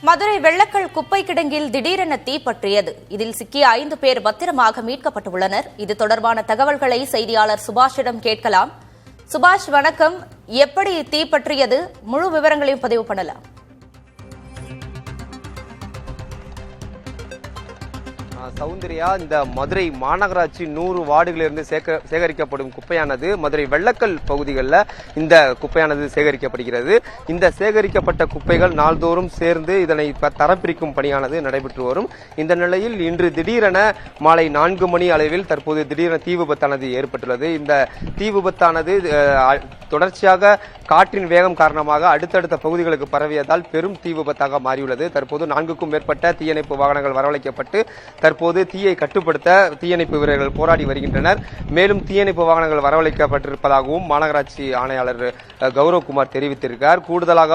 மதுரை வெள்ளக்கல் குப்பை கிடங்கில் திடீரென தீ பற்றியது. இதில் சிக்கிய 5 பேர் பத்திரமாக மீட்கப்பட்டுள்ளனர். இது தொடர்பான தகவல்களை செய்தியாளர் சுபாஷிடம் கேட்கலாம். சுபாஷ், வணக்கம். எப்படி தீ பற்றியது? முழு விவரங்களையும் பதிவு பண்ணலாம். சௌந்தர்யா, இந்த மதுரை மாநகராட்சி 100 வார்டுகளிலிருந்து சேகரிக்கப்படும் குப்பையானது மதுரை வெள்ளக்கல் பகுதிகளில் இந்த குப்பையானது சேகரிக்கப்படுகிறது. இந்த சேகரிக்கப்பட்ட குப்பைகள் நாள்தோறும் சேர்ந்து இதனை தரப்பிரிக்கும் பணியானது நடைபெற்று வரும். இந்த நிலையில் இன்று திடீரென மாலை 4 மணி அளவில் தற்போது திடீரென தீ விபத்தானது ஏற்பட்டுள்ளது. இந்த தீ விபத்தானது தொடர்ச்சியாக காற்றின் வேகம் காரணமாக அடுத்தடுத்த பகுதிகளுக்கு பரவியதால் பெரும் தீ விபத்தாக மாறியுள்ளது. தற்போது 4க்கும் மேற்பட்ட தீயணைப்பு வாகனங்கள் வரவழைக்கப்பட்டு தற்போது தீயை கட்டுப்படுத்த தீயணைப்பு வீரர்கள் போராடி வருகின்றனர். மேலும் தீயணைப்பு வாகனங்கள் வரவழைக்கப்பட்டிருப்பதாகவும் மாநகராட்சி ஆணையாளர் கௌரவ்குமார் தெரிவித்திருக்கிறார். கூடுதலாக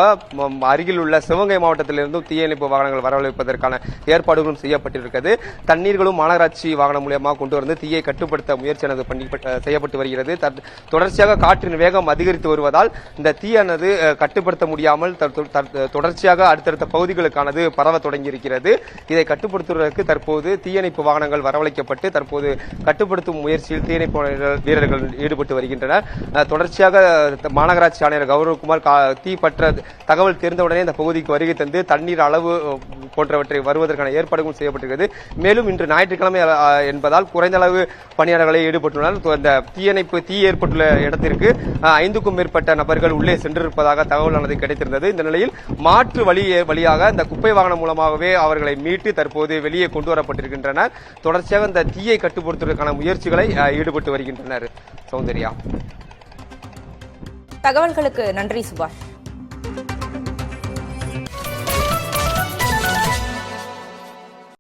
அருகில் உள்ள சிவகங்கை மாவட்டத்திலிருந்தும் தீயணைப்பு வாகனங்கள் வரவழைப்பதற்கான ஏற்பாடுகளும் செய்யப்பட்டிருக்கிறது. தண்ணீர்களும் மாநகராட்சி வாகனம் மூலமாக கொண்டு வந்து தீயை கட்டுப்படுத்த முயற்சியானது செய்யப்பட்டு வருகிறது. தொடர்ச்சியாக காற்றின் வேகம் அதிகரித்து வருவதால் இந்த தீயானது கட்டுப்படுத்த முடியாமல் தொடர்ச்சியாக அடுத்தடுத்த பகுதிகளுக்கானது பரவ தொடங்கியிருக்கிறது. இதை கட்டுப்படுத்துவதற்கு தற்போது தீயணைப்பு வாகனங்கள் வரவழைக்கப்பட்டு தற்போது கட்டுப்படுத்தும் முயற்சியில் தீயணைப்பு வீரர்கள் ஈடுபட்டு வருகின்றனர். தொடர்ச்சியாக மாநகராட்சி ஆணையர் கௌரவ்குமார் தீ பற்ற தகவல் தெரிந்தவுடனே இந்த பகுதிக்கு வருகை தந்து தண்ணீர் அளவு போன்றவற்றை வருவதற்கான ஏற்பாடுகள் செய்யப்பட்டிருக்கிறது. மேலும் இன்று ஞாயிற்றுக்கிழமை என்பதால் குறைந்த அளவு பணியாளர்களை ஈடுபட்டுள்ளனர். இந்த தீ ஏற்பட்டுள்ள இடத்திற்கு 5க்கும் மேற்பட்ட நபர்கள் உள்ளே சென்றிருப்பதாக தகவலானது கிடைத்திருந்தது. இந்த நிலையில் மாற்று வழியாக இந்த குப்பை வாகனம் மூலமாகவே அவர்களை மீட்டு தற்போது வெளியே கொண்டு வரப்பட்டிருக்கின்றனர். தொடர்ச்சியாக இந்த தீயை கட்டுப்படுத்துவதற்கான முயற்சிகளை ஈடுபட்டு வருகின்றனர். சௌந்தர்யா, தகவல்களுக்கு நன்றி சுபாஷ்.